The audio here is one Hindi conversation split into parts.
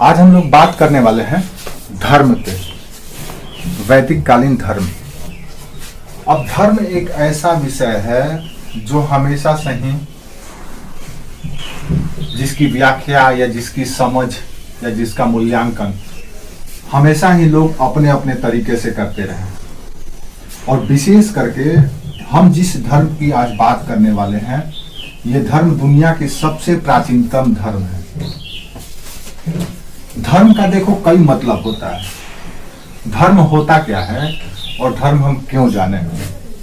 आज हम लोग बात करने वाले हैं धर्म पे, वैदिक कालीन धर्म। अब धर्म एक ऐसा विषय है जो हमेशा से ही जिसकी व्याख्या या जिसकी समझ या जिसका मूल्यांकन हमेशा ही लोग अपने अपने तरीके से करते रहे। और विशेष करके हम जिस धर्म की आज बात करने वाले हैं, ये धर्म दुनिया की सबसे प्राचीनतम धर्म है। धर्म का देखो कई मतलब होता है। धर्म होता क्या है और धर्म हम क्यों जाने,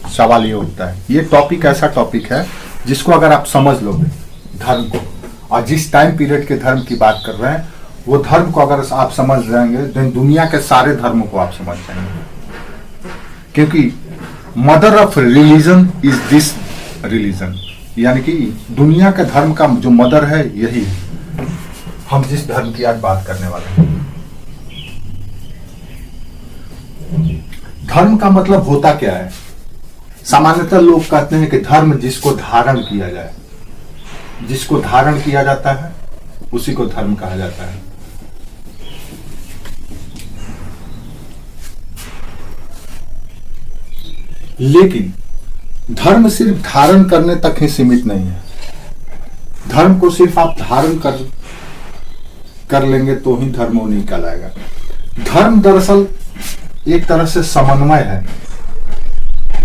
सवाल ये उठता है। ये टॉपिक ऐसा टॉपिक है जिसको अगर आप समझ लोगे धर्म को, और जिस टाइम पीरियड के धर्म की बात कर रहे हैं वो धर्म को अगर आप समझ जाएंगे तो दुनिया के सारे धर्मों को आप समझ जाएंगे। क्योंकि mother of religion is this religion, यानी कि दुनिया के धर्म का जो मदर है यही है। हम जिस धर्म की आज बात करने वाले हैं, धर्म का मतलब होता क्या है। सामान्यतः लोग कहते हैं कि धर्म जिसको धारण किया जाए, जिसको धारण किया जाता है उसी को धर्म कहा जाता है। लेकिन धर्म सिर्फ धारण करने तक ही सीमित नहीं है। धर्म को सिर्फ आप धारण कर लेंगे तो ही धर्म नहीं कहलाएगा। धर्म दरअसल एक तरह से समन्वय है।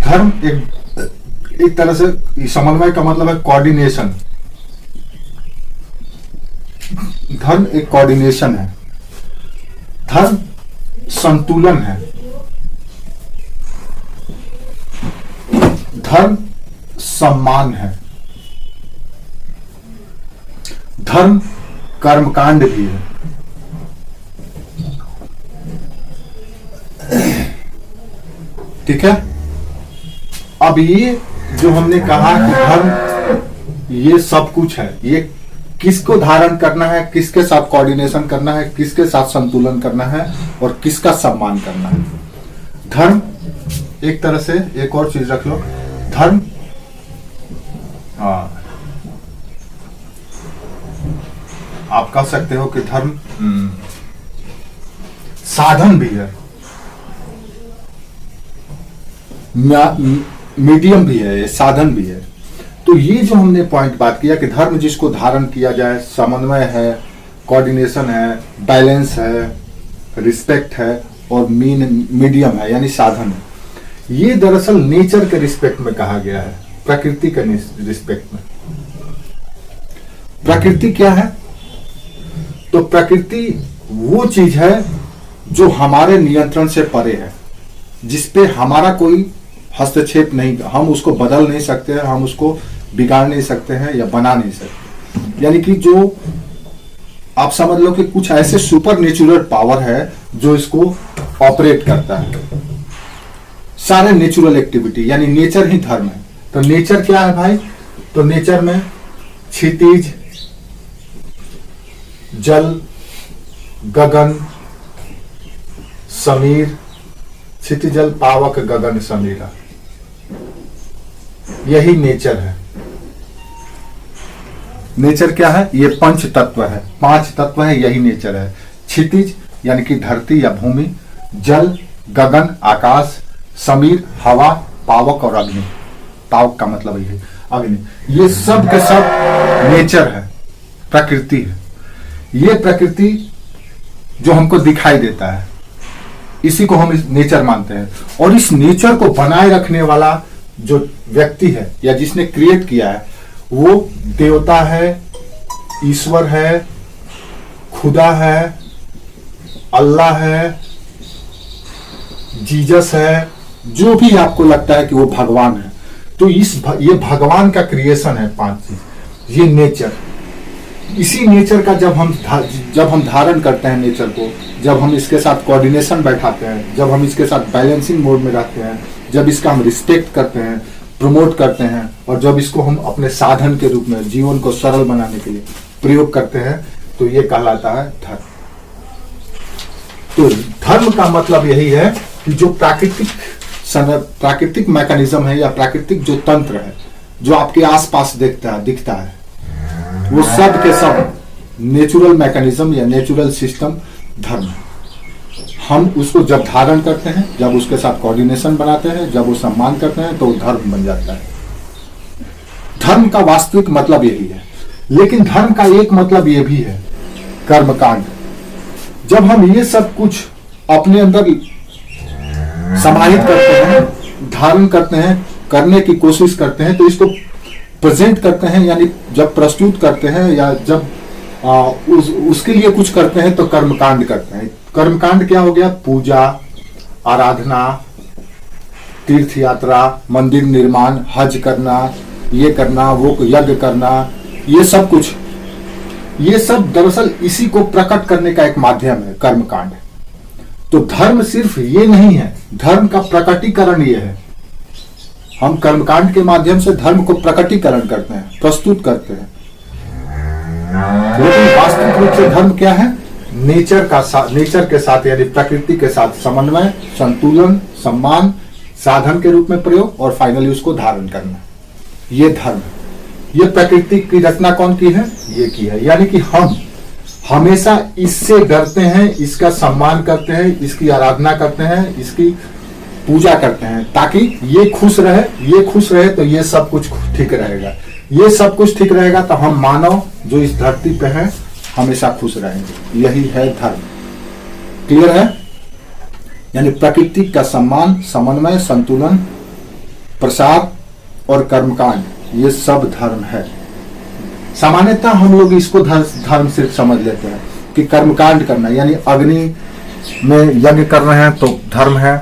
धर्म एक तरह से समन्वय का मतलब है कोऑर्डिनेशन। धर्म एक कोऑर्डिनेशन है। धर्म संतुलन है। धर्म सम्मान है। धर्म कर्मकांड भी है। ठीक है। अब ये जो हमने कहा कि धर्म ये सब कुछ है, ये किसको धारण करना है, किसके साथ कोऑर्डिनेशन करना है, किसके साथ संतुलन करना है और किसका सम्मान करना है। धर्म एक तरह से, एक और चीज रख लो, धर्म आप कह सकते हो कि धर्म साधन भी है, मीडियम भी है, साधन भी है। तो ये जो हमने पॉइंट बात किया कि धर्म जिसको धारण किया जाए, समन्वय है, कोऑर्डिनेशन है, बैलेंस है, रिस्पेक्ट है और मीडियम है, यानी साधन है। ये दरअसल नेचर के रिस्पेक्ट में कहा गया है, प्रकृति के रिस्पेक्ट में। प्रकृति क्या है? तो प्रकृति वो चीज है जो हमारे नियंत्रण से परे है, जिसपे हमारा कोई हस्तक्षेप नहीं, हम उसको बदल नहीं सकते हैं, हम उसको बिगाड़ नहीं सकते हैं या बना नहीं सकते। यानी कि जो आप समझ लो कि कुछ ऐसे सुपर नेचुरल पावर है जो इसको ऑपरेट करता है। सारे नेचुरल एक्टिविटी, यानी नेचर ही धर्म है। तो नेचर क्या है भाई? तो नेचर में क्षितिज, जल, गगन, समीर, क्षितिजल पावक गगन समीरा, यही नेचर है। नेचर क्या है? ये पंच तत्व है, 5 तत्व है, यही नेचर है। क्षितिज यानी कि धरती या भूमि, जल, गगन आकाश, समीर हवा, पावक और अग्नि। पावक का मतलब ये अग्नि। ये सब के सब नेचर है, प्रकृति है। ये प्रकृति जो हमको दिखाई देता है, इसी को हम नेचर मानते हैं। और इस नेचर को बनाए रखने वाला जो व्यक्ति है या जिसने क्रिएट किया है, वो देवता है, ईश्वर है, खुदा है, अल्लाह है, जीसस है, जो भी आपको लगता है कि वो भगवान है। तो ये भगवान का क्रिएशन है 5 चीज, ये नेचर। इसी नेचर का जब हम धारण करते हैं नेचर को, जब हम इसके साथ कोऑर्डिनेशन बैठाते हैं, जब हम इसके साथ बैलेंसिंग मोड में रहते हैं, जब इसका हम रिस्पेक्ट करते हैं, प्रमोट करते हैं और जब इसको हम अपने साधन के रूप में जीवन को सरल बनाने के लिए प्रयोग करते हैं, तो ये कहलाता है धर्म। तो धर्म का मतलब यही है कि जो प्राकृतिक मैकेनिज्म है या प्राकृतिक जो तंत्र है जो आपके आसपास दिखता है, वो सब के सब नेचुरल मैकेनिज्म या नेचुरल सिस्टम धर्म है। हम उसको जब धारण करते हैं, जब उसके साथ कोऑर्डिनेशन बनाते हैं, जब वो सम्मान करते हैं, तो धर्म बन जाता है। धर्म का वास्तविक मतलब यही है। लेकिन धर्म का एक मतलब ये भी है, कर्मकांड। जब हम ये सब कुछ अपने अंदर समाहित करते हैं, धारण करते हैं, करने की कोशिश करते हैं, तो इसको प्रेजेंट करते हैं, यानी जब प्रस्तुत करते हैं या जब उसके लिए कुछ करते हैं तो कर्मकांड करते हैं। कर्मकांड क्या हो गया? पूजा, आराधना, तीर्थ यात्रा, मंदिर निर्माण, हज करना, ये करना, वो यज्ञ करना, ये सब कुछ, ये सब दरअसल इसी को प्रकट करने का एक माध्यम है, कर्मकांड। तो धर्म सिर्फ ये नहीं है, धर्म का प्रकटीकरण ये है। हम कर्मकांड के माध्यम से धर्म को प्रकटीकरण करते हैं, प्रस्तुत करते हैं। लेकिन वास्तविक रूप से धर्म क्या है? नेचर के साथ यानी प्रकृति के साथ समन्वय, संतुलन, सम्मान, साधन के रूप में प्रयोग और फाइनली उसको धारण करना, ये धर्म है। ये प्रकृति की रचना कौन की है? ये की है। यानी कि हम हमेशा इससे डरते हैं, इसका सम्मान करते हैं, इसकी आराधना करते हैं, इसकी पूजा करते हैं, ताकि ये खुश रहे तो ये सब कुछ ठीक रहेगा। ये सब कुछ ठीक रहेगा तो हम मानव जो इस धरती पे हैं हमेशा खुश रहेंगे। यही है धर्म। क्लियर है? यानी प्रकृति का सम्मान, समन्वय, संतुलन, प्रसाद और कर्मकांड, ये सब धर्म है। सामान्यतः हम लोग इसको धर्म सिर्फ समझ लेते हैं कि कर्मकांड करना, यानी अग्नि में यज्ञ कर रहे हैं तो धर्म है,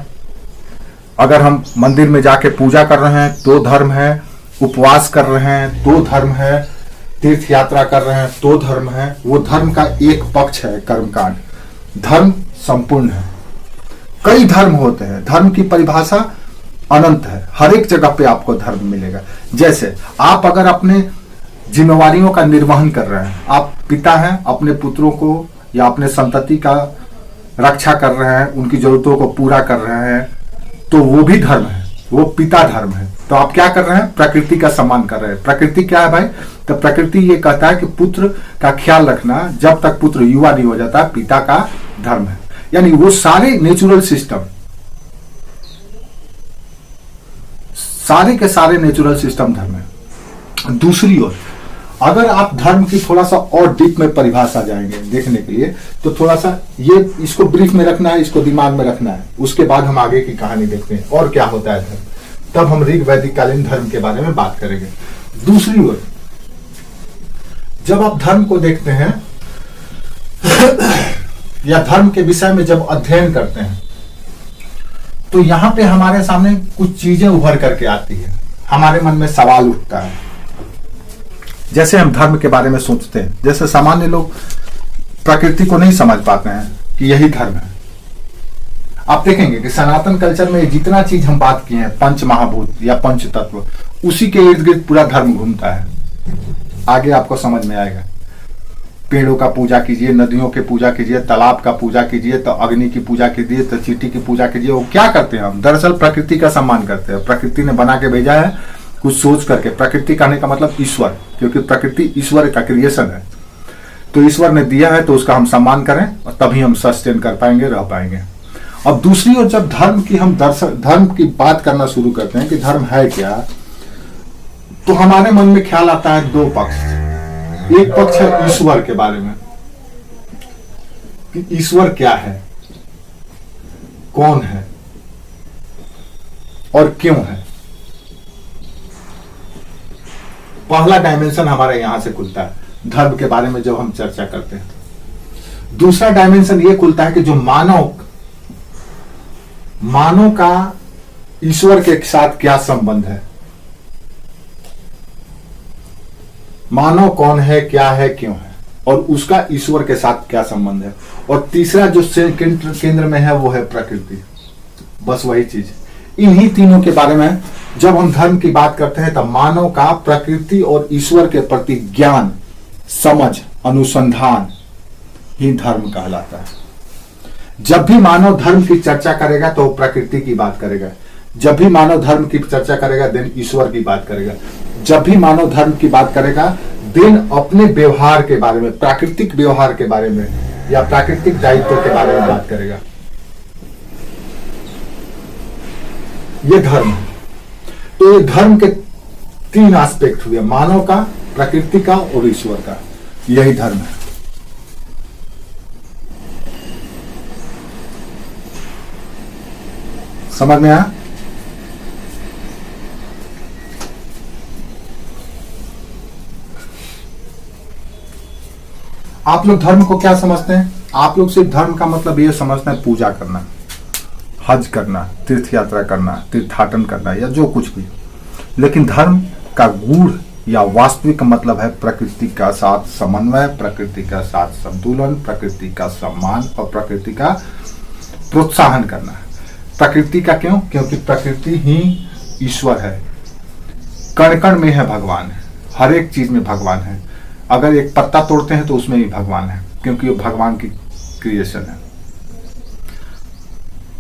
अगर हम मंदिर में जाके पूजा कर रहे हैं तो धर्म है, उपवास कर रहे हैं तो धर्म है, तीर्थ यात्रा कर रहे हैं तो धर्म है। वो धर्म का एक पक्ष है कर्मकांड। धर्म संपूर्ण है। कई धर्म होते हैं, धर्म की परिभाषा अनंत है। हर एक जगह पे आपको धर्म मिलेगा। जैसे आप अगर अपने जिम्मेवारियों का निर्वहन कर रहे हैं, आप पिता हैं, अपने पुत्रों को या अपने संतति का रक्षा कर रहे हैं, उनकी जरूरतों को पूरा कर रहे हैं, तो वो भी धर्म है, वो पिता धर्म है। तो आप क्या कर रहे हैं? प्रकृति का सम्मान कर रहे हैं। प्रकृति क्या है भाई? तो प्रकृति ये कहता है कि पुत्र का ख्याल रखना, जब तक पुत्र युवा नहीं हो जाता, पिता का धर्म है। यानी वो सारे नेचुरल सिस्टम, सारे के सारे नेचुरल सिस्टम धर्म है। दूसरी ओर अगर आप धर्म की थोड़ा सा और डीप में परिभाषा जाएंगे देखने के लिए, तो थोड़ा सा ये इसको ब्रीफ में रखना है, इसको दिमाग में रखना है। उसके बाद हम आगे की कहानी देखते हैं और क्या होता है धर्म। तब हम ऋग वैदिक कालीन धर्म के बारे में बात करेंगे। दूसरी ओर जब आप धर्म को देखते हैं या धर्म के विषय में जब अध्ययन करते हैं, तो यहां पे हमारे सामने कुछ चीजें उभर करके आती है, हमारे मन में सवाल उठता है। जैसे हम धर्म के बारे में सोचते हैं, जैसे सामान्य लोग प्रकृति को नहीं समझ पाते हैं कि यही धर्म है। आप देखेंगे कि सनातन कल्चर में जितना चीज हम बात किए हैं, पंच महाभूत या पंच तत्व, उसी के इर्द गिर्द पूरा धर्म घूमता है। आगे आपको समझ में आएगा। पेड़ों का पूजा कीजिए, नदियों के पूजा कीजिए, तालाब का पूजा कीजिए, तो अग्नि की पूजा कीजिए, तो चींटी की पूजा कीजिए। वो क्या करते हैं? हम दरअसल प्रकृति का सम्मान करते हैं। प्रकृति ने बना के भेजा है कुछ सोच करके। प्रकृति कहने का मतलब ईश्वर, क्योंकि प्रकृति ईश्वर का क्रिएशन है। तो ईश्वर ने दिया है तो उसका हम सम्मान करें और तभी हम सस्टेन कर पाएंगे, रह पाएंगे। अब दूसरी ओर जब धर्म की बात करना शुरू करते हैं कि धर्म है क्या, तो हमारे मन में ख्याल आता है दो पक्ष। एक पक्ष है ईश्वर के बारे में कि ईश्वर क्या है, कौन है और क्यों है। पहला डायमेंशन हमारा यहां से खुलता है धर्म के बारे में जब हम चर्चा करते हैं। दूसरा डायमेंशन यह खुलता है कि जो मानव का ईश्वर के साथ क्या संबंध है, मानव कौन है, क्या है, क्यों है, और उसका ईश्वर के साथ क्या संबंध है। और तीसरा जो केंद्र में है वो है प्रकृति। बस वही चीज। इन्हीं तीनों के बारे में जब हम धर्म की बात करते हैं तब मानव का प्रकृति और ईश्वर के प्रति ज्ञान, समझ, अनुसंधान ही धर्म कहलाता है। जब भी मानव धर्म की चर्चा करेगा तो वो प्रकृति की बात करेगा। जब भी मानव धर्म की चर्चा करेगा देन ईश्वर की बात करेगा। जब भी मानव धर्म की बात करेगा देन अपने व्यवहार के बारे में, प्राकृतिक व्यवहार के बारे में या प्राकृतिक दायित्व के बारे में बात करेगा। ये धर्म है। तो ये धर्म के 3 एस्पेक्ट हुए, मानव का, प्रकृति का और ईश्वर का। यही धर्म है। समझ में आया? आप लोग धर्म को क्या समझते हैं? आप लोग सिर्फ धर्म का मतलब ये समझते हैं पूजा करना, हज करना, तीर्थ यात्रा करना, तीर्थाटन करना या जो कुछ भी। लेकिन धर्म का गूढ़ या वास्तविक मतलब है प्रकृति का साथ समन्वय, प्रकृति का साथ संतुलन, प्रकृति का सम्मान और प्रकृति का प्रोत्साहन करना। प्रकृति का क्यों? क्योंकि प्रकृति ही ईश्वर है। कण कण में है भगवान, हर एक चीज में भगवान है। अगर एक पत्ता तोड़ते हैं तो उसमें भी भगवान है, क्योंकि वो भगवान की क्रिएशन है।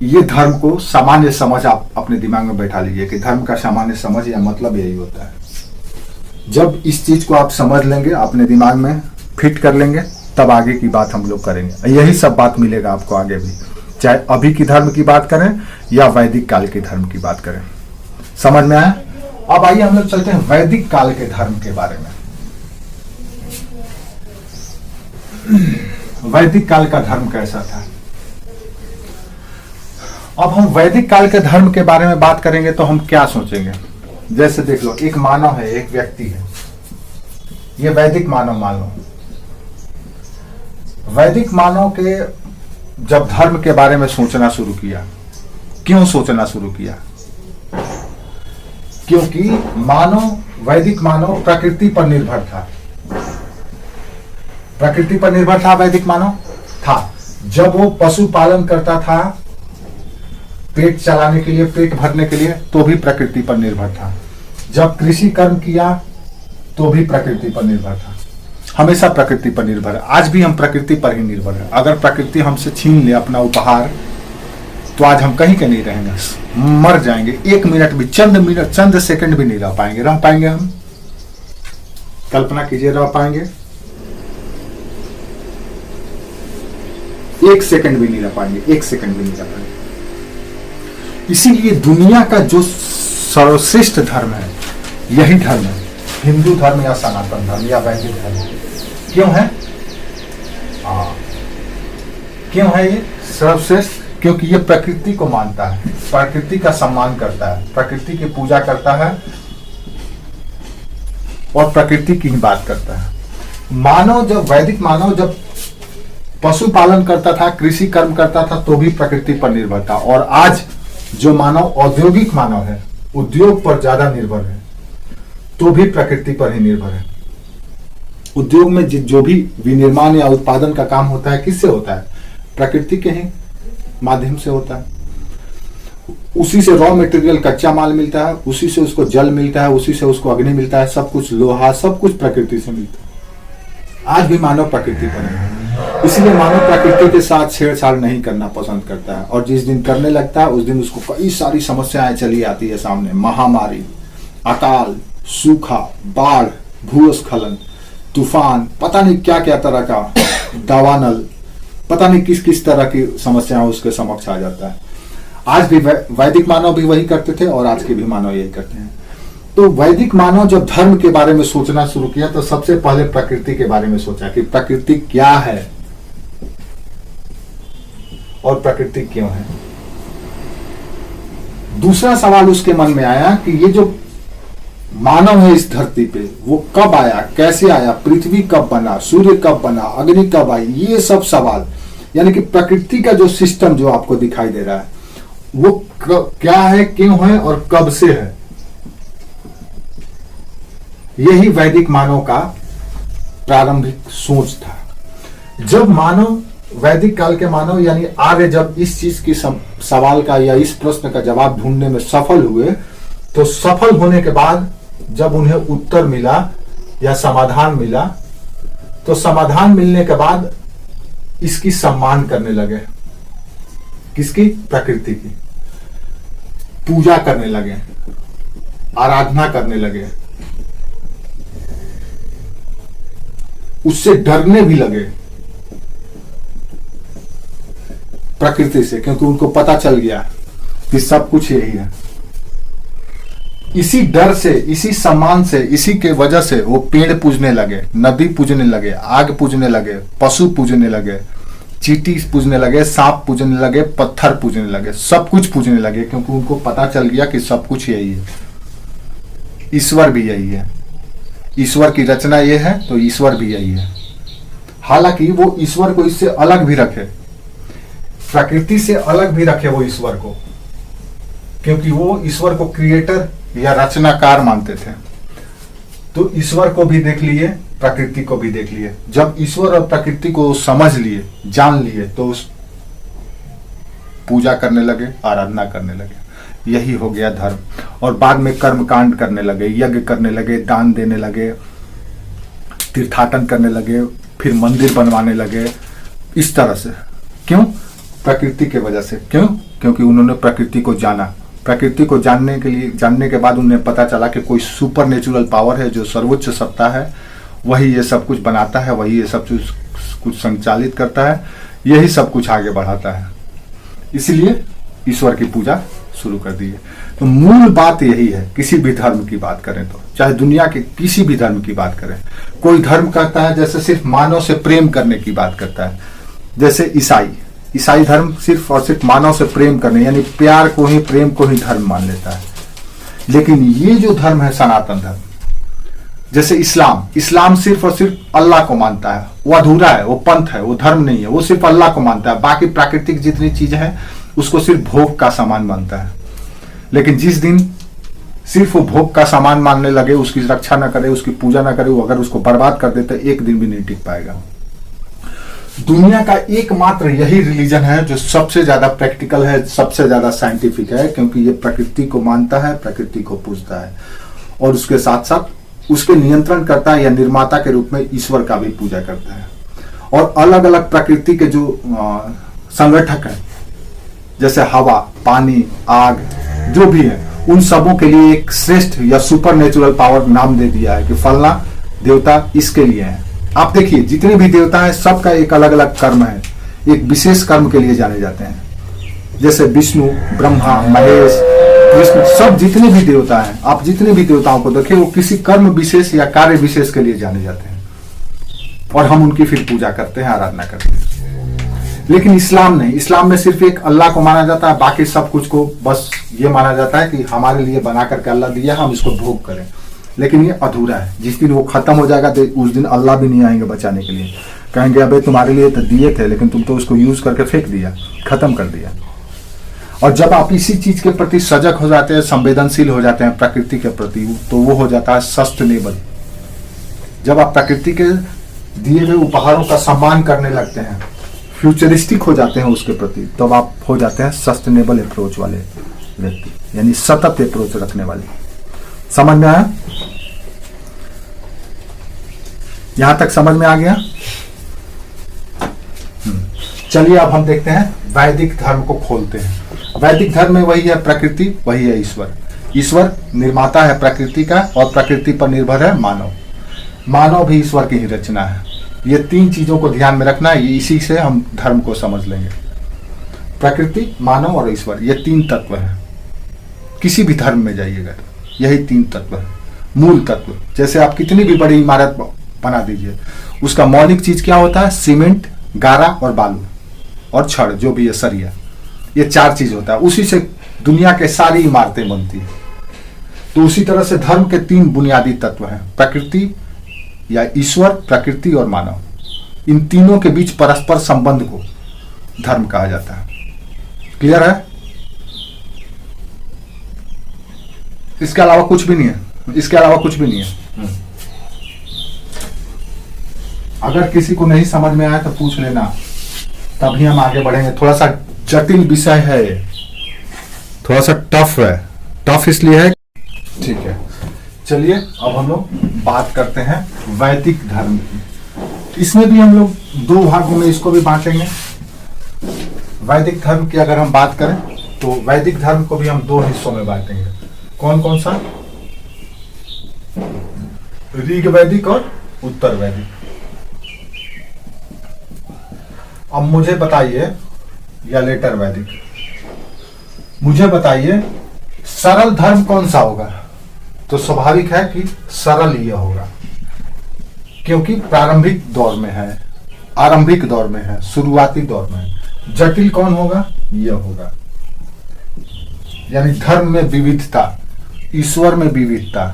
ये धर्म को सामान्य समझ आप अपने दिमाग में बैठा लीजिए कि धर्म का सामान्य समझ या मतलब यही होता है। जब इस चीज को आप समझ लेंगे, अपने दिमाग में फिट कर लेंगे, तब आगे की बात हम लोग करेंगे। यही सब बात मिलेगा आपको आगे भी, चाहे अभी की धर्म की बात करें या वैदिक काल के धर्म की बात करें। समझ में आया? अब आइए हम लोग चलते हैं वैदिक काल के धर्म के बारे में। वैदिक काल का धर्म कैसा था? अब हम वैदिक काल के धर्म के बारे में बात करेंगे तो हम क्या सोचेंगे? जैसे देख लो, एक मानव है, एक व्यक्ति है, ये वैदिक मानव मान लो। वैदिक मानव के जब धर्म के बारे में सोचना शुरू किया, क्यों सोचना शुरू किया? क्योंकि वैदिक मानव प्रकृति पर निर्भर था। प्रकृति पर निर्भर था वैदिक मानव था। जब वो पशुपालन करता था पेट चलाने के लिए, पेट भरने के लिए, तो भी प्रकृति पर निर्भर था। जब कृषि कर्म किया तो भी प्रकृति पर निर्भर था। हमेशा प्रकृति पर निर्भर है। आज भी हम प्रकृति पर ही निर्भर है। अगर प्रकृति हमसे छीन ले अपना उपहार तो आज हम कहीं के नहीं रहेंगे, मर जाएंगे। 1 मिनट भी, चंद सेकंड भी नहीं रह पाएंगे। रह पाएंगे हम? कल्पना कीजिए, रह पाएंगे? 1 सेकंड भी नहीं रह पाएंगे, 1 सेकंड भी नहीं रह पाएंगे। इसीलिए दुनिया का जो सर्वश्रेष्ठ धर्म है यही धर्म है, हिंदू धर्म या सनातन धर्म या वैदिक धर्म। क्यों है? क्यों है ये सर्वश्रेष्ठ? क्योंकि ये प्रकृति को मानता है, प्रकृति का सम्मान करता है, प्रकृति की पूजा करता है और प्रकृति की ही बात करता है। वैदिक मानव जब पशुपालन करता था, कृषि कर्म करता था, तो भी प्रकृति पर निर्भर था। और आज जो मानव औद्योगिक मानव है, उद्योग पर ज्यादा निर्भर है, तो भी प्रकृति पर ही निर्भर है। उद्योग में जो भी विनिर्माण या उत्पादन का काम होता है, किससे होता है? प्रकृति के ही माध्यम से होता है। उसी से रॉ मटेरियल, कच्चा माल मिलता है, उसी से उसको जल मिलता है, उसी से उसको अग्नि मिलता है, सब कुछ, लोहा, सब कुछ प्रकृति से मिलता है। आज भी मानव प्रकृति पर है। इसलिए मानव प्रकृति के साथ छेड़छाड़ नहीं करना पसंद करता है, और जिस दिन करने लगता है उस दिन उसको कई सारी समस्याएं चली आती है सामने। महामारी, अकाल, सूखा, बाढ़, भूस्खलन, तूफान, पता नहीं क्या क्या तरह का दावानल, पता नहीं किस किस तरह की समस्याएं उसके समक्ष आ जाता है। आज भी वैदिक मानव भी वही करते थे और आज के भी मानव यही करते हैं। तो वैदिक मानव जब धर्म के बारे में सोचना शुरू किया तो सबसे पहले प्रकृति के बारे में सोचा कि प्रकृति क्या है और प्रकृति क्यों है। दूसरा सवाल उसके मन में आया कि ये जो मानव है इस धरती पे, वो कब आया, कैसे आया, पृथ्वी कब बना, सूर्य कब बना, अग्नि कब आई, ये सब सवाल। यानी कि प्रकृति का जो सिस्टम जो आपको दिखाई दे रहा है वो क्या है, क्यों है और कब से है, यही वैदिक मानव का प्रारंभिक सोच था। जब मानव, वैदिक काल के मानव यानी आर्य, जब इस चीज की सवाल का या इस प्रश्न का जवाब ढूंढने में सफल हुए, तो सफल होने के बाद जब उन्हें उत्तर मिला या समाधान मिला, तो समाधान मिलने के बाद इसकी सम्मान करने लगे। किसकी? प्रकृति की। पूजा करने लगे, आराधना करने लगे। उससे डरने भी लगे प्रकृति से, क्योंकि उनको पता चल गया कि सब कुछ यही है। इसी डर से, इसी सम्मान से, इसी के वजह से वो पेड़ पूजने लगे, नदी पूजने लगे, आग पूजने लगे, पशु पूजने लगे, चींटी पूजने लगे, सांप पूजने लगे, पत्थर पूजने लगे, सब कुछ पूजने लगे, क्योंकि उनको पता चल गया कि सब कुछ यही है, ईश्वर भी यही है, ईश्वर की रचना ये है तो ईश्वर भी यही है। हालांकि वो ईश्वर को इससे अलग भी रखे, प्रकृति से अलग भी रखे वो ईश्वर को, क्योंकि वो ईश्वर को क्रिएटर या रचनाकार मानते थे। तो ईश्वर को भी देख लिए, प्रकृति को भी देख लिए। जब ईश्वर और प्रकृति को समझ लिए, जान लिए, तो उस पूजा करने लगे, आराधना करने लगे। यही हो गया धर्म। और बाद में कर्म कांड करने लगे, यज्ञ करने लगे, दान देने लगे, तीर्थाटन करने लगे, फिर मंदिर बनवाने लगे, इस तरह से। क्यों? प्रकृति के वजह से। क्यों? क्योंकि उन्होंने प्रकृति को जाना। प्रकृति को जानने के बाद उन्हें पता चला कि कोई सुपर नेचुरल पावर है जो सर्वोच्च सत्ता है, वही ये सब कुछ बनाता है, वही ये सब कुछ संचालित करता है, यही सब कुछ आगे बढ़ाता है। इसलिए ईश्वर की पूजा शुरू कर दी है। तो मूल बात यही है, किसी भी धर्म की बात करें तो, चाहे दुनिया के किसी भी धर्म की बात करें। कोई धर्म कहता है जैसे सिर्फ मानव से प्रेम करने की बात करता है, जैसे ईसाई धर्म सिर्फ और सिर्फ मानव से प्रेम करने, यानी प्यार को ही, प्रेम को ही धर्म मान लेता है। लेकिन ये जो धर्म है सनातन धर्म, जैसे इस्लाम सिर्फ और सिर्फ अल्लाह को मानता है, वो अधूरा है, वो पंथ है, वो धर्म नहीं है, वो सिर्फ अल्लाह को मानता है। बाकी प्राकृतिक जितनी चीजें हैं उसको सिर्फ भोग का सामान मानता है। लेकिन जिस दिन सिर्फ वो भोग का सामान मानने लगे, उसकी रक्षा ना करे, उसकी पूजा ना करे, वो अगर उसको बर्बाद कर देते, एक दिन भी नहीं टिक पाएगा। दुनिया का एकमात्र यही रिलीजन है जो सबसे ज्यादा प्रैक्टिकल है, सबसे ज्यादा साइंटिफिक है, क्योंकि ये प्रकृति को मानता है, प्रकृति को पूजता है, और उसके साथ साथ उसके नियंत्रण करता है या निर्माता के रूप में ईश्वर का भी पूजा करता है। और अलग अलग प्रकृति के जो संगठक है, जैसे हवा, पानी, आग, जो भी है, उन सबों के लिए एक श्रेष्ठ या सुपर नेचुरल पावर नाम दे दिया है कि फलना देवता इसके लिए है। आप देखिए, जितने भी देवता हैं सबका एक अलग अलग कर्म है, एक विशेष कर्म के लिए जाने जाते हैं। जैसे विष्णु, ब्रह्मा, महेश, विष्णु, सब जितने भी देवता हैं, आप जितने भी देवताओं को देखिए, वो किसी कर्म विशेष या कार्य विशेष के लिए जाने जाते हैं, और हम उनकी फिर पूजा करते हैं, आराधना करते हैं। लेकिन इस्लाम नहीं, इस्लाम में सिर्फ एक अल्लाह को माना जाता है, बाकी सब कुछ को बस ये माना जाता है कि हमारे लिए बना करके अल्लाह दिया, हम इसको भोग करें। लेकिन ये अधूरा है। जिस दिन वो खत्म हो जाएगा तो उस दिन अल्लाह भी नहीं आएंगे बचाने के लिए, कहेंगे अबे तुम्हारे लिए तो दिए थे, लेकिन तुम तो उसको यूज करके फेंक दिया, खत्म कर दिया। और जब आप इसी चीज के प्रति सजग हो जाते हैं, संवेदनशील हो जाते हैं प्रकृति के प्रति, तो वो हो जाता है सस्टेनेबल। जब आप प्रकृति के दिए हुए उपहारों का सम्मान करने लगते हैं, फ्यूचरिस्टिक हो जाते हैं उसके प्रति, तब आप हो जाते हैं सस्टेनेबल अप्रोच वाले व्यक्ति, यानी सतत अप्रोच रखने वाले। समझ में आया? यहां तक समझ में आ गया? चलिए अब हम देखते हैं वैदिक धर्म को खोलते हैं। वैदिक धर्म में वही है प्रकृति, वही है ईश्वर। ईश्वर निर्माता है प्रकृति का, और प्रकृति पर निर्भर है मानव। मानव भी ईश्वर की ही रचना है। ये तीन चीजों को ध्यान में रखना है, इसी से हम धर्म को समझ लेंगे। प्रकृति, मानव और ईश्वर, ये तीन तत्व हैं। किसी भी धर्म में जाइएगा यही तीन तत्व है, मूल तत्व। जैसे आप कितनी भी बड़ी इमारत बना दीजिए, उसका मौलिक चीज क्या होता है? सीमेंट, गारा और बालू और छड़, जो भी है सरिया, ये चार चीज होता है। उसी से दुनिया के सारी इमारतें बनती है। तो उसी तरह से धर्म के तीन बुनियादी तत्व हैं, प्रकृति या ईश्वर, प्रकृति और मानव। इन तीनों के बीच परस्पर संबंध को धर्म कहा जाता है। क्लियर है? इसके अलावा कुछ भी नहीं है, इसके अलावा कुछ भी नहीं है। अगर किसी को नहीं समझ में आया तो पूछ लेना, तभी हम आगे बढ़ेंगे। थोड़ा सा जटिल विषय है, थोड़ा सा टफ है। टफ इसलिए है, ठीक है। चलिए अब हम लोग बात करते हैं वैदिक धर्म की। इसमें भी हम लोग दो भागों में इसको भी बांटेंगे। वैदिक धर्म की अगर हम बात करें तो वैदिक धर्म को भी हम दो हिस्सों में बांटेंगे। कौन कौन सा? ऋग वैदिक और उत्तर वैदिक। अब मुझे बताइए, या लेटर वैदिक, मुझे बताइए सरल धर्म कौन सा होगा? तो स्वाभाविक है कि सरल ये होगा, क्योंकि प्रारंभिक दौर में है, आरंभिक दौर में है, शुरुआती दौर में है। जटिल कौन होगा? ये होगा। यानी धर्म में विविधता, ईश्वर में विविधता,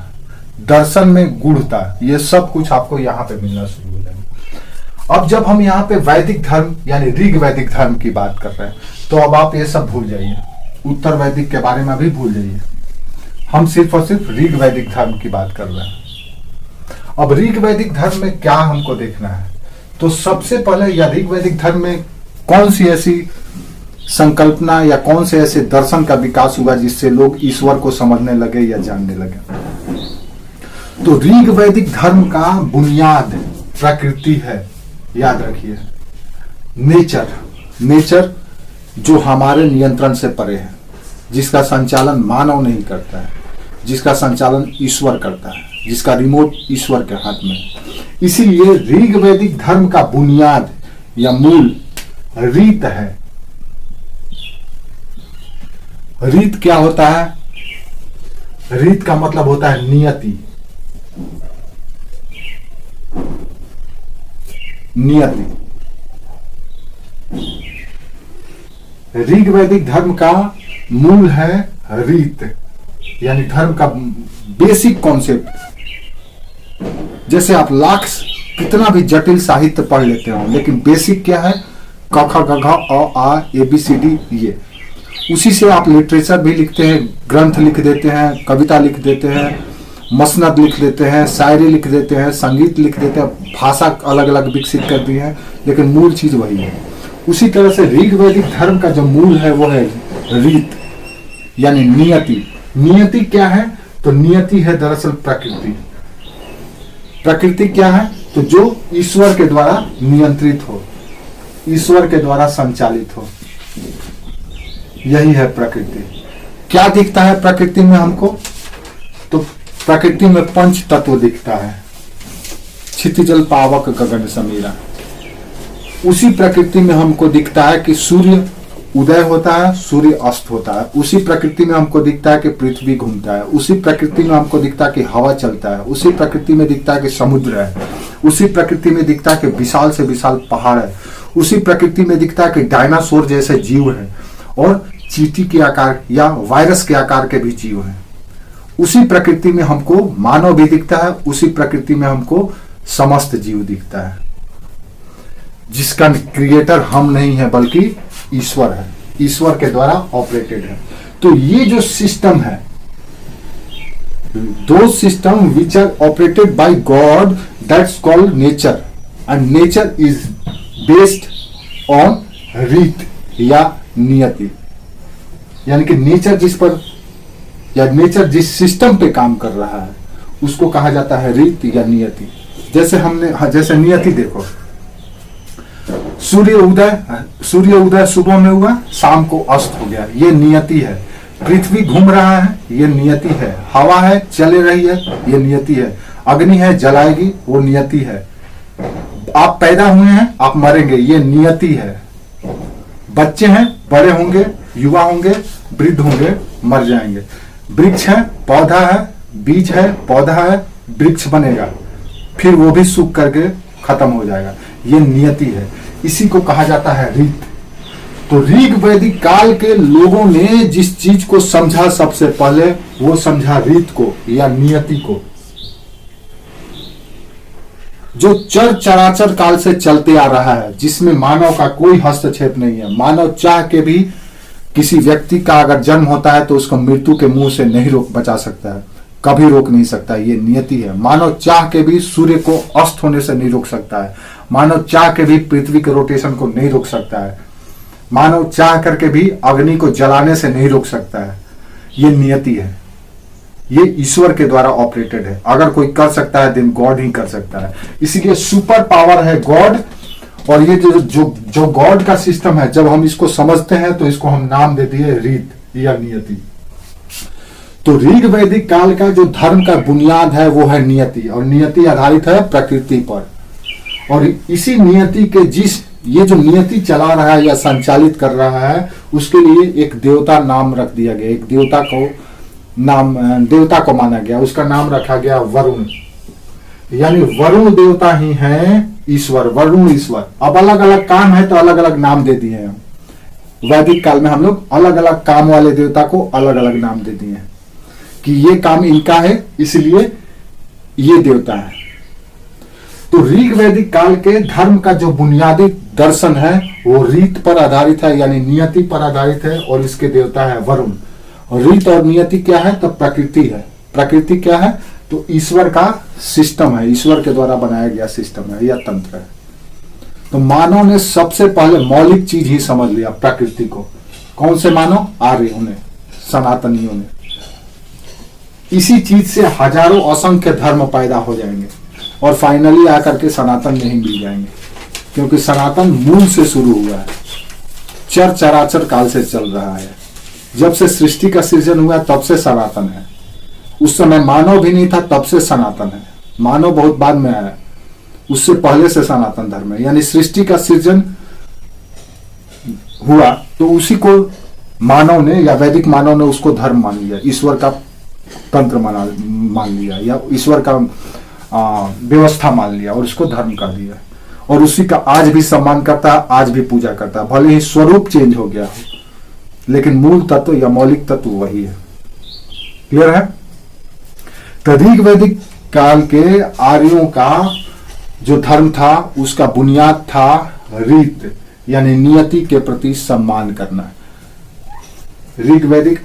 दर्शन में गूढ़ता, ये सब कुछ आपको यहाँ पे मिलना शुरू हो जाएगा। अब जब हम यहाँ पे वैदिक धर्म यानी ऋग वैदिक धर्म की बात कर रहे हैं, तो अब आप ये सब भूल जाइए, उत्तर वैदिक के बारे में भी भूल जाइए। हम सिर्फ और सिर्फ ऋग वैदिक धर्म की बात कर रहे हैं। अब ऋग वैदिक धर्म में क्या हमको देखना है? तो सबसे पहले या ऋग वैदिक धर्म में कौन सी ऐसी संकल्पना या कौन से ऐसे दर्शन का विकास हुआ जिससे लोग ईश्वर को समझने लगे या जानने लगे? तो ऋग वैदिक धर्म का बुनियाद प्रकृति है, याद रखिए। नेचर जो हमारे नियंत्रण से परे है, जिसका संचालन मानव नहीं करता है, जिसका संचालन ईश्वर करता है, जिसका रिमोट ईश्वर के हाथ में। इसीलिए ऋग वैदिक धर्म का बुनियाद या मूल रीत है। रीत क्या होता है? रीत का मतलब होता है नियति। ऋग वैदिक धर्म का मूल है रीत, यानी धर्म का बेसिक कॉन्सेप्ट। जैसे आप लाख कितना भी जटिल साहित्य पढ़ लेते हो, लेकिन बेसिक क्या है? क ख ग घ अ आ ए बी सी डी, ये उसी से आप लिटरेचर भी लिखते हैं, ग्रंथ लिख देते हैं, कविता लिख देते हैं, मसनद लिख देते हैं, शायरी लिख देते हैं, संगीत लिख देते हैं, भाषा अलग अलग विकसित कर दी है, लेकिन मूल चीज वही है। उसी तरह से ऋग वैदिक धर्म का जो मूल है वो है रीत, यानी नियति। नियति क्या है? तो नियति है दरअसल प्रकृति। प्रकृति क्या है? तो जो ईश्वर के द्वारा नियंत्रित हो, ईश्वर के द्वारा संचालित हो, यही है प्रकृति। क्या दिखता है प्रकृति में हमको? तो प्रकृति में पंच तत्व दिखता है, क्षितिजल पावक गगन समीरा। उसी प्रकृति में हमको दिखता है कि सूर्य उदय होता है, सूर्य अस्त होता है। उसी प्रकृति में हमको दिखता है कि पृथ्वी घूमता है। उसी प्रकृति में हमको दिखता है कि हवा चलता है। उसी प्रकृति में दिखता है कि समुद्र है। उसी प्रकृति में दिखता है कि विशाल से विशाल पहाड़ है। उसी प्रकृति में दिखता है कि डायनासोर जैसे जीव है और चींटी के आकार या वायरस के आकार के भी जीव हैं। उसी प्रकृति में हमको मानव भी दिखता है। उसी प्रकृति में हमको समस्त जीव दिखता है, जिसका क्रिएटर हम नहीं है बल्कि ईश्वर है, ईश्वर के द्वारा ऑपरेटेड है। तो ये जो सिस्टम है, दो system which are operated by God, that's called nature, and nature is based on रीत या नियति। यानी कि नेचर जिस पर या नेचर जिस सिस्टम पे काम कर रहा है उसको कहा जाता है रीत या नियति। जैसे नियति देखो, सूर्य उदय सुबह में हुआ, शाम को अस्त हो गया, ये नियति है। पृथ्वी घूम रहा है, ये नियति है। हवा है, चले रही है, ये नियति है। अग्नि है, जलाएगी, वो नियति है। आप पैदा हुए हैं, आप मरेंगे, ये नियति है। बच्चे हैं, बड़े होंगे, युवा होंगे, वृद्ध होंगे, मर जाएंगे। वृक्ष है, पौधा है, बीज है, पौधा है, वृक्ष बनेगा, फिर वो भी सूख करके खत्म हो जाएगा, ये नियति है। इसी को कहा जाता है रीत। तो ऋग वैदिक काल के लोगों ने जिस चीज को समझा सबसे पहले, वो समझा रीत को या नियति को, जो चर चराचर काल से चलते आ रहा है, जिसमें मानव का कोई हस्तक्षेप नहीं है। मानव चाह के भी किसी व्यक्ति का अगर जन्म होता है तो उसको मृत्यु के मुंह से नहीं बचा सकता है, कभी रोक नहीं सकता, ये नियति है। मानव चाह के भी सूर्य को अस्त होने से नहीं रोक सकता है। मानव चाह के भी पृथ्वी के रोटेशन को नहीं रोक सकता है। मानव चाह करके भी अग्नि को जलाने से नहीं रोक सकता है। ये नियति है, ये ईश्वर के द्वारा ऑपरेटेड है। अगर कोई कर सकता है देन गॉड ही कर सकता है। इसीलिए सुपर पावर है गॉड। और ये जो गॉड का सिस्टम है, जब हम इसको समझते हैं तो इसको हम नाम दे दिए रीत या नियति। तो ऋग वैदिक काल का जो धर्म का बुनियाद है वो है नियति, और नियति आधारित है प्रकृति पर। और इसी नियति के जिस ये जो नियति चला रहा है या संचालित कर रहा है, उसके लिए एक देवता नाम रख दिया गया, एक देवता को माना गया, उसका नाम रखा गया वरुण। यानी वरुण देवता ही है ईश्वर, वरुण ईश्वर। अब अलग अलग काम है तो अलग अलग नाम दे दिए हैं। वैदिक काल में हम लोग अलग अलग काम वाले देवता को अलग अलग नाम दे दिए हैं कि ये काम इनका है, इसलिए ये देवता है। तो ऋग वैदिक काल के धर्म का जो बुनियादी दर्शन है वो रीत पर आधारित है, यानी नियति पर आधारित है, और इसके देवता है वरुण। और रीत और नियति क्या है? तो प्रकृति है। प्रकृति क्या है? तो ईश्वर का सिस्टम है, ईश्वर के द्वारा बनाया गया सिस्टम है या तंत्र है। तो मानव ने सबसे पहले मौलिक चीज ही समझ लिया, प्रकृति को। कौन से मानव? आर्यों ने, सनातनियों ने। इसी चीज से हजारों असंख्य धर्म पैदा हो जाएंगे और फाइनली आकर के सनातन में ही मिल जाएंगे, क्योंकि सनातन मूल से शुरू हुआ है, चर चराचर काल से चल रहा है। जब से सृष्टि का सृजन हुआ तब से सनातन है। उस समय मानव भी नहीं था, तब से सनातन है। मानव बहुत बाद में आया, उससे पहले से सनातन धर्म है। यानी सृष्टि का सृजन हुआ तो उसी को मानव ने या वैदिक मानव ने उसको धर्म मान लिया, ईश्वर का तंत्र मान लिया या ईश्वर का व्यवस्था मान लिया और उसको धर्म कर दिया। और उसी का आज भी सम्मान करता है, आज भी पूजा करता है। भले ही स्वरूप चेंज हो गया हो, लेकिन मूल तत्व या मौलिक तत्व वही है। क्लियर है? तो ऋग वैदिक काल के आर्यों का जो धर्म था उसका बुनियाद था रीत, यानी नियति के प्रति सम्मान करना। ऋग वैदिक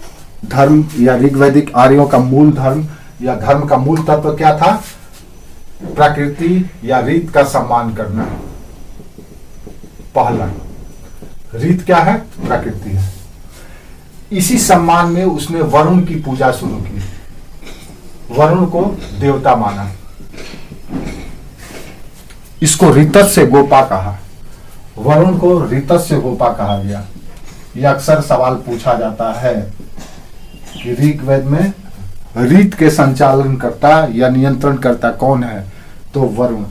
धर्म या ऋग वैदिक आर्यों का मूल धर्म या धर्म का मूल तत्व क्या था? प्रकृति या रीत का सम्मान करना। पहला रीत क्या है? प्रकृति है। इसी सम्मान में उसने वरुण की पूजा शुरू की, वरुण को देवता माना। इसको ऋतस्य गोपा कहा, वरुण को ऋतस्य गोपा कहा गया। यह अक्सर सवाल पूछा जाता है कि ऋग्वेद में रीत के संचालन करता या नियंत्रण करता कौन है? तो वरुण।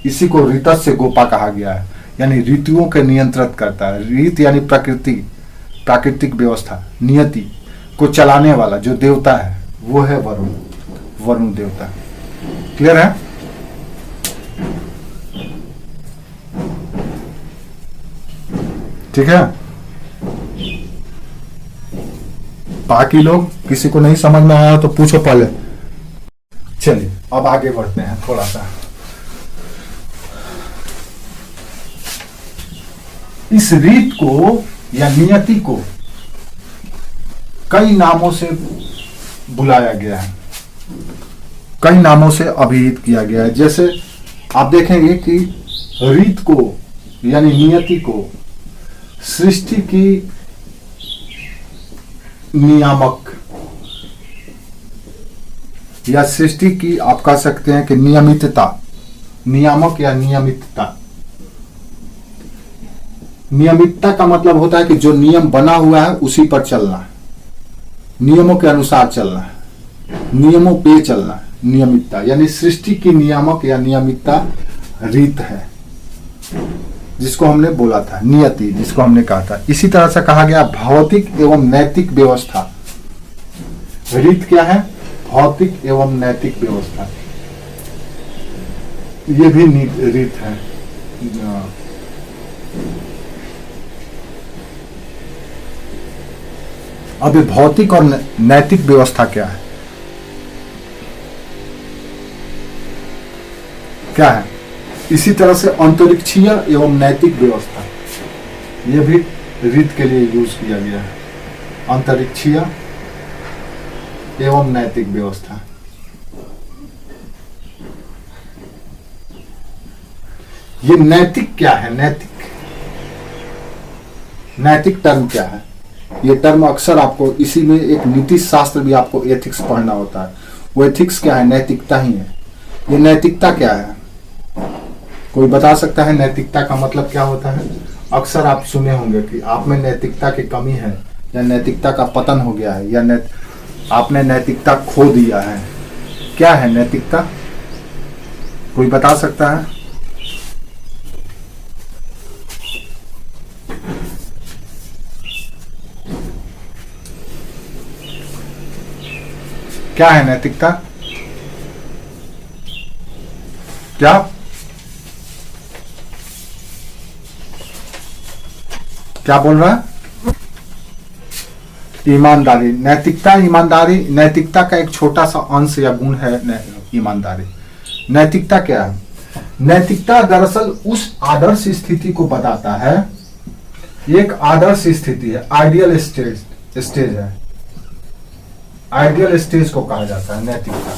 इसी को ऋतस्य गोपा कहा गया है, यानी ऋतुओं के नियंत्रित करता है। रीत यानी प्रकृति, प्राकृतिक व्यवस्था, नियति को चलाने वाला जो देवता है वो है वरुण, वरुण देवता। क्लियर है? ठीक है। बाकी लोग किसी को नहीं समझ में आया तो पूछो पहले। चलिए अब आगे बढ़ते हैं थोड़ा सा। इस रीत को या नियति को कई नामों से बुलाया गया है, कई नामों से अभिहित किया गया है। जैसे आप देखेंगे कि रीत को यानी नियति को सृष्टि की नियामक या सृष्टि की आप कह सकते हैं कि नियमितता, नियामक या नियमितता। नियमितता का मतलब होता है कि जो नियम बना हुआ है उसी पर चलना है, नियमों के अनुसार चलना है, नियमों पे चलना है। नियमितता यानी सृष्टि की नियामक या नियमितता रीत है, जिसको हमने बोला था नियति, जिसको हमने कहा था। इसी तरह से कहा गया भौतिक एवं नैतिक व्यवस्था। रीत क्या है? भौतिक एवं नैतिक व्यवस्था। ये भी रीत है। अभी भौतिक और नैतिक व्यवस्था क्या है? क्या है? इसी तरह से अंतरिक्षीय एवं नैतिक व्यवस्था, यह भी रीत के लिए यूज किया गया है। अंतरिक्षीय एवं नैतिक व्यवस्था। ये नैतिक क्या है? नैतिक टर्म क्या है? ये टर्म अक्सर आपको इसी में एक नीति शास्त्र भी आपको एथिक्स पढ़ना होता है। वो एथिक्स क्या है? नैतिकता ही है। ये नैतिकता क्या है? कोई बता सकता है नैतिकता का मतलब क्या होता है? अक्सर आप सुने होंगे कि आप में नैतिकता की कमी है या नैतिकता का पतन हो गया है या आपने नैतिकता खो दिया है। क्या है नैतिकता? कोई बता सकता है? क्या है नैतिकता? क्या? क्या बोल रहा है? ईमानदारी। नैतिकता, ईमानदारी, नैतिकता का एक छोटा सा अंश या गुण है ईमानदारी। नैतिकता क्या है? नैतिकता दरअसल उस आदर्श स्थिति को बताता है, एक आदर्श स्थिति है, आइडियल स्टेज है, आइडियल स्टेज को कहा जाता है नैतिकता।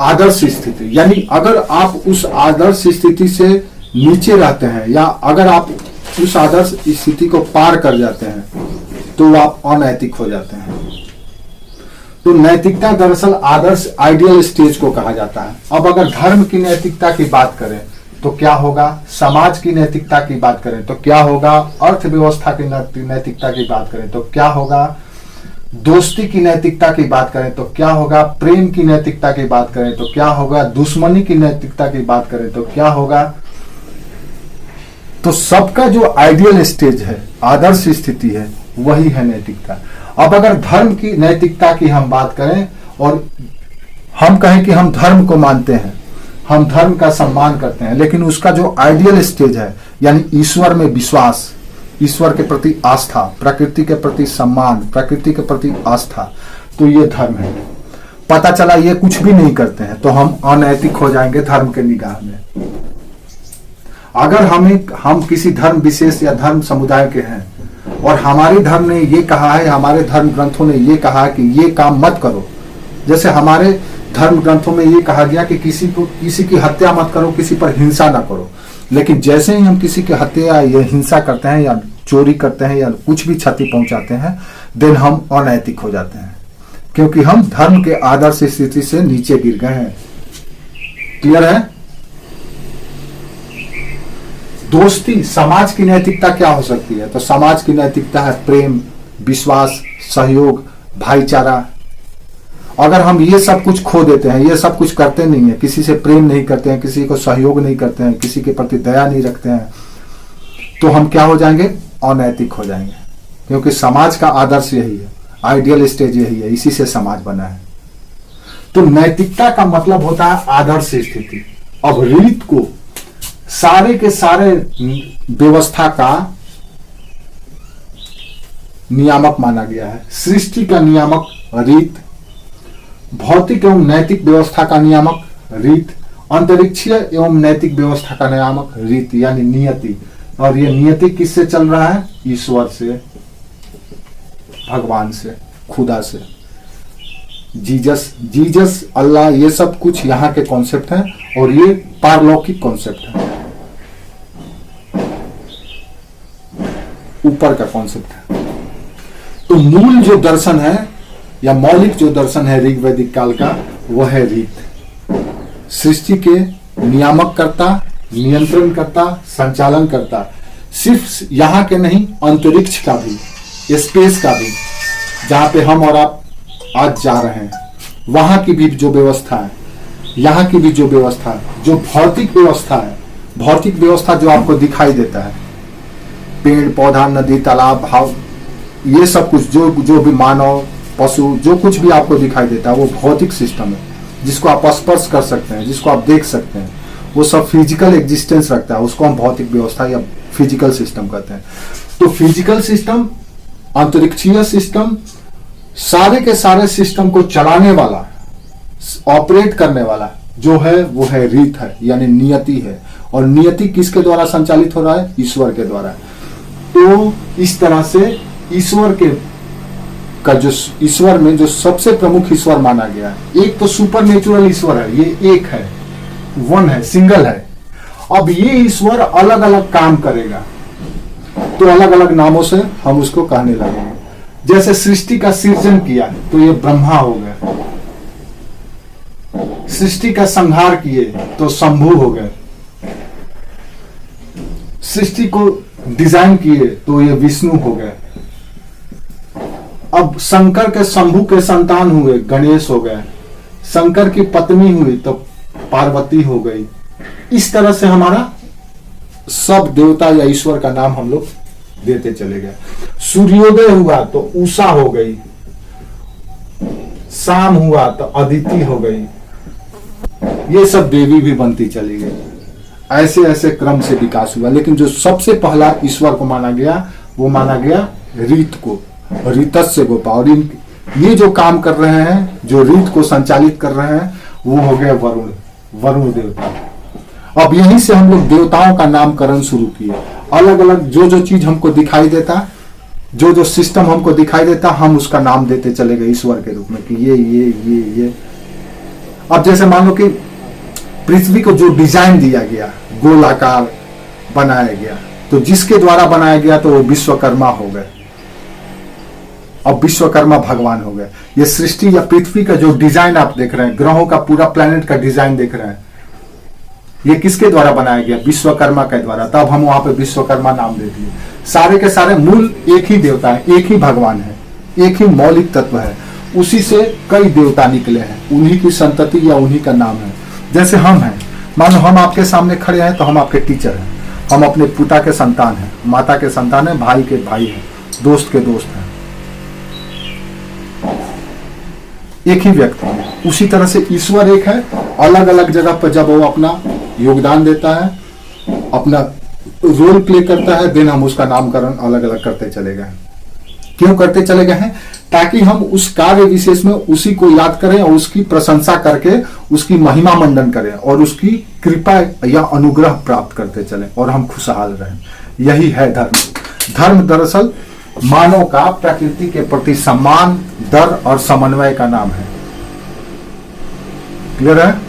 आदर्श स्थिति यानी अगर आप उस आदर्श स्थिति से नीचे रहते हैं या अगर आप उस आदर्श स्थिति को पार कर जाते हैं तो आप अनैतिक हो जाते हैं। तो नैतिकता दरअसल आदर्श आइडियल स्टेज को कहा जाता है। अब अगर धर्म की नैतिकता की बात करें तो क्या होगा, समाज की नैतिकता की बात करें तो क्या होगा, अर्थव्यवस्था की नैतिकता की बात करें तो क्या होगा, दोस्ती की नैतिकता की बात करें तो क्या होगा, प्रेम की नैतिकता की बात करें तो क्या होगा, दुश्मनी की नैतिकता की बात करें तो क्या होगा। तो सबका जो आइडियल स्टेज है, आदर्श स्थिति है, वही है नैतिकता। अब अगर धर्म की नैतिकता की हम बात करें और हम कहें कि हम धर्म को मानते हैं, हम धर्म का सम्मान करते हैं, लेकिन उसका जो आइडियल स्टेज है यानी ईश्वर में विश्वास, ईश्वर के प्रति आस्था, प्रकृति के प्रति सम्मान, प्रकृति के प्रति आस्था, तो ये धर्म है। पता चला ये कुछ भी नहीं करते हैं तो हम अनैतिक हो जाएंगे धर्म के निगाह में। अगर हम किसी धर्म विशेष या धर्म समुदाय के हैं और हमारे धर्म ने ये कहा है, हमारे धर्म ग्रंथों ने ये कहा है कि ये काम मत करो, जैसे हमारे धर्म ग्रंथों में ये कहा गया कि किसी की हत्या मत करो, किसी पर हिंसा ना करो, लेकिन जैसे ही हम किसी की हत्या या हिंसा करते हैं या चोरी करते हैं या कुछ भी क्षति पहुंचाते हैं, देन हम अनैतिक हो जाते हैं, क्योंकि हम धर्म के आदर्श स्थिति से नीचे गिर गए हैं। क्लियर है? दोस्ती, समाज की नैतिकता क्या हो सकती है? तो समाज की नैतिकता है प्रेम, विश्वास, सहयोग, भाईचारा। अगर हम ये सब कुछ खो देते हैं, ये सब कुछ करते नहीं है, किसी से प्रेम नहीं करते हैं, किसी को सहयोग नहीं करते हैं, किसी के प्रति दया नहीं रखते हैं, तो हम क्या हो जाएंगे? अनैतिक हो जाएंगे, क्योंकि समाज का आदर्श यही है, आइडियल स्टेज यही है, इसी से समाज बना है। तो नैतिकता का मतलब होता है आदर्श स्थिति। अब रीत को सारे के सारे व्यवस्था का नियामक माना गया है। सृष्टि का नियामक रीत, भौतिक एवं नैतिक व्यवस्था का नियामक रीत, अंतरिक्षीय एवं नैतिक व्यवस्था का नियामक रीत यानी नियति। और ये नियति किससे चल रहा है? ईश्वर से, भगवान से, खुदा से, जीसस, अल्लाह, ये सब कुछ यहाँ के कॉन्सेप्ट हैं और ये पारलौकिक कॉन्सेप्ट है, ऊपर का कॉन्सेप्ट है। तो मूल जो दर्शन है या मौलिक जो दर्शन है ऋग वैदिक काल का, वह है रीत। सृष्टि के नियामक करता, नियंत्रण करता, संचालन करता, सिर्फ यहाँ के नहीं, अंतरिक्ष का भी, स्पेस का भी, जहां पे हम और आप आज जा रहे हैं, वहां की भी जो व्यवस्था है, यहाँ की भी जो व्यवस्था है, जो भौतिक व्यवस्था है, भौतिक व्यवस्था जो आपको दिखाई देता है, पेड़ पौधा, नदी, तालाब, भाव, ये सब कुछ जो भी मानव, पशु, जो कुछ भी आपको दिखाई देता है, वो भौतिक सिस्टम है, जिसको आप स्पर्श कर सकते हैं, जिसको आप देख सकते हैं, वो सब फिजिकल एग्जिस्टेंस रखता है, उसको हम भौतिक व्यवस्था या फिजिकल सिस्टम कहते हैं। तो फिजिकल सिस्टम, अंतरिक्षीय सिस्टम, सारे के सारे सिस्टम को चलाने वाला, ऑपरेट करने वाला जो है वो है रीत है, यानी नियति है। और नियति किसके द्वारा संचालित हो रहा है? ईश्वर के द्वारा। तो इस तरह से ईश्वर के का जो ईश्वर में जो सबसे प्रमुख ईश्वर माना गया है, एक तो सुपर नेचुरल ईश्वर है, ये एक है, वन है, सिंगल है। अब ये ईश्वर अलग अलग काम करेगा, तो अलग अलग नामों से हम उसको कहने लगेंगे। जैसे सृष्टि का सृजन किया तो ये ब्रह्मा हो गए, सृष्टि का संहार किए तो शंभु हो गए, सृष्टि को डिजाइन किए तो ये विष्णु हो गए। अब शंकर के शंभु के संतान हुए, गणेश हो गए, शंकर की पत्नी हुई तो पार्वती हो गई। इस तरह से हमारा सब देवता या ईश्वर का नाम हम लोग देते चले गए। सूर्योदय हुआ तो उषा हो गई, शाम हुआ तो अदिति हो गई, ये सब देवी भी बनती चली गई। ऐसे ऐसे क्रम से विकास हुआ, लेकिन जो सबसे पहला ईश्वर को माना गया वो माना गया रीत को, रीतस्य गोपा। और ये जो काम कर रहे हैं, जो रीत को संचालित कर रहे हैं, वो हो गए वरुण, वरुण देवता। अब यहीं से हम लोग देवताओं का नामकरण शुरू किए। अलग अलग जो जो चीज हमको दिखाई देता, जो जो सिस्टम हमको दिखाई देता, हम उसका नाम देते चले गए ईश्वर के रूप में कि ये। अब जैसे मान लो कि पृथ्वी को जो डिजाइन दिया गया, गोलाकार बनाया गया, तो जिसके द्वारा बनाया गया तो वो विश्वकर्मा हो गए। अब विश्वकर्मा भगवान हो गए। ये सृष्टि या पृथ्वी का जो डिजाइन आप देख रहे हैं, ग्रहों का पूरा प्लेनेट का डिजाइन देख रहे हैं, ये किसके द्वारा बनाया गया? विश्वकर्मा के द्वारा। तब हम वहां पे विश्वकर्मा नाम दे दिए। सारे के सारे मूल एक ही देवता है, एक ही भगवान है, एक ही मौलिक तत्व है। उसी से कई देवता निकले हैं, उन्हीं की संतति या उन्हीं का नाम है। जैसे हम हैं, मानो हम आपके सामने खड़े हैं तो हम आपके टीचर हैं, हम अपने पिता के संतान हैं, माता के संतान हैं, भाई के भाई हैं, दोस्त के दोस्त हैं, एक ही व्यक्ति है। उसी तरह से ईश्वर एक है, अलग अलग जगह पर जब वो अपना योगदान देता है, अपना रोल प्ले करता है, देन हम उसका नामकरण अलग अलग करते चले गए। क्यों करते चले गए हैं? ताकि हम उस कार्य विशेष में उसी को याद करें और उसकी प्रशंसा करके उसकी महिमा मंडन करें और उसकी कृपा या अनुग्रह प्राप्त करते चले और हम खुशहाल रहें। यही है धर्म। धर्म दरअसल मानव का प्रकृति के प्रति सम्मान, डर और समन्वय का नाम है। क्लियर है?